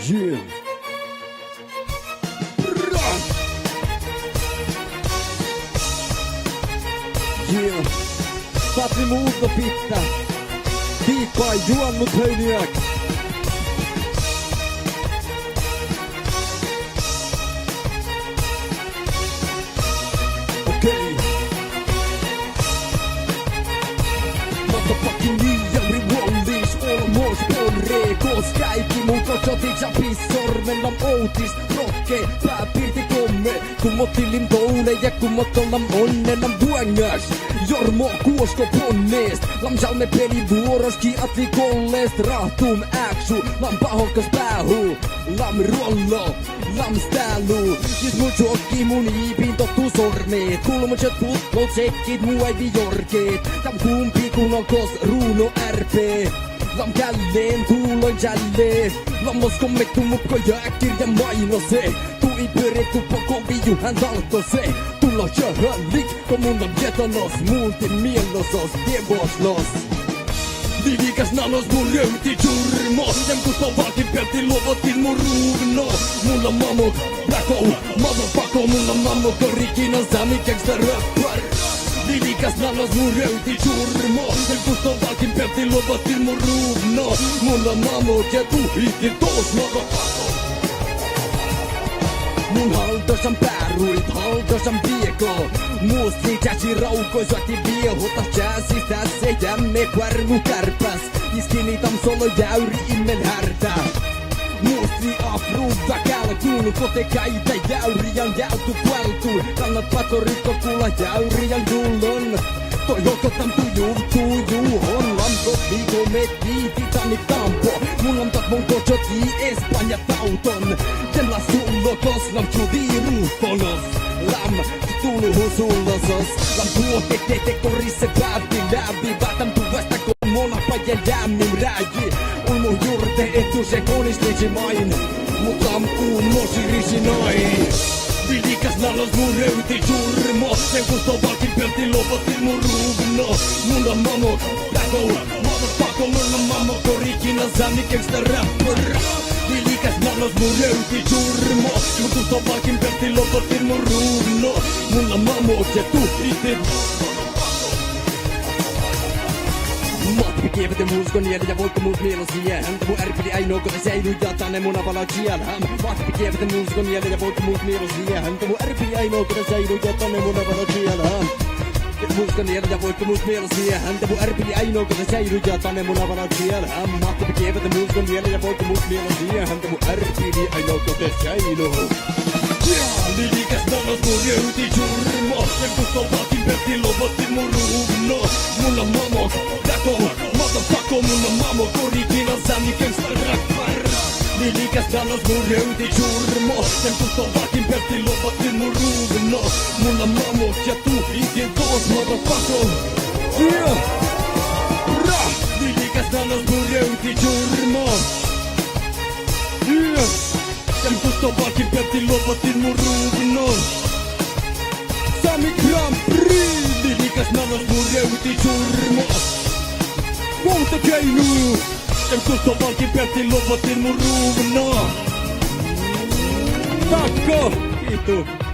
Yeah. Yeah. Patri muutto pitää. Viikkoa juonnut höiniäk. Okei. Motherfucking Niari Wallis almost on rekos. Kaikki mun kototiks ja pissormen nam outis. Rokke, pääpiirti komme. Kummottilin toune ja kummottolam onnen nam vuongas. Jormo kuosko ponneest. Lam salme pelivuoros ki atli kollest. Rahtum äksu, lam pahokkas päähu. Lam rollo, lam stäälu. Jis mun jokki mun iipin tottu sormeet. Kulmukset putkot sekkit muu äiti jorkeet. Tam kumpi kun on kos ruuno RP. Lam källeen kuuloin jälleen. Lam moskommettu mukko jääkirja mainose. Tui pyörittu poko vijuhän talkose. Tulla jöhöllik, kun mun on jetanos. Multi mielosos, tieboslos. Vivikas nanos mun röyti jurmo. Dem kun tovakin pelti luovotin mun ruuno. Mulla mamok, pako, motherfucker. Mulla mamok original sami gangsta rappar. Vivikas nanos mun röyti jurmo. Dem kun tovakin pelti luovotin mun ruuno. Mulla mamok ja tuhitin tos motherfucker. Mun haltosan pääruit, haltosan vieko. Musti käsi raukoi soitti viehuta jääsis tässä jämme kuärmu kärpäs. Iskini tam solo jäyri immel härtä. Musti afruutta kälkuun, kote käitä jäyriän jäytu pueltuun. Kannat patorikko kuulla jäyriän dullon. Toi hokotam tujuuhon. Lamkot viiko me kiititani tampo. Mun lamtat mun kotsoti Espanja tauton. Temla sullo koslam tjudi ruuhtonos. Lam tuluhun sullosos. Lam tuote tete korisse päätti läpi. Vätän tuvasta kun monapajen lämmin rääji. Ulmu jurte etu se konistisi main. Mut lam kuun mosirisi noin. Vilikas nalos mun röyti jurmo. Sen kun tovakin pelti lopotin mun ruuno. Mulla mamok, pako, motherfucker. Mulla mamok original sami gangsta rapper. Vilikas nalos mun röyti jurmo. Sen kun tovakin pelti lopotin mun ruuno. Mulla mamok ja tuhitin. Mappi kievät ja muuskon niellä ja voitko muut mielosiä. Häntä mun ärpili ainoa kun se säilyy ja tänne mun avala siellä. Mappi kievät ja muuskon niellä ja voitko muut mielosiä. Häntä mun ärpili ainoa kun se säilyy ja tänne mun avala siellä. Muuskon niellä ja voitko muut mielosiä. Häntä mun ärpili ainoa kun se säilyy ja tänne mun avala siellä. Mappi kievät ja muuskon niellä ja voitko muut mielosiä. Häntä mun ärpili ainoa kun se säilyy. Vilikas nanos mun röyti jurmo. Sen kun tovakin pelti lopotin mun ruuno. Mulla mamok, pako, motherfucker. Mulla mamok original sami gangsta rappar. Vilikas nanos mun röyti jurmo. Sen kun tovakin pelti lopotin mun ruuno. Mulla mamok ja tuhitin tos motherfucker. Yeah! Rah! Vilikas nanos mun röyti jurmo. Yeah! Sen kun tovakin pelti lopotin mun ruuno. Sami Grand Prix. Vilikas nanos mun röyti jurmo. Muuta keinu. Sen kun tovakin pelti lopotin mun ruuno. Takko! Kiitos.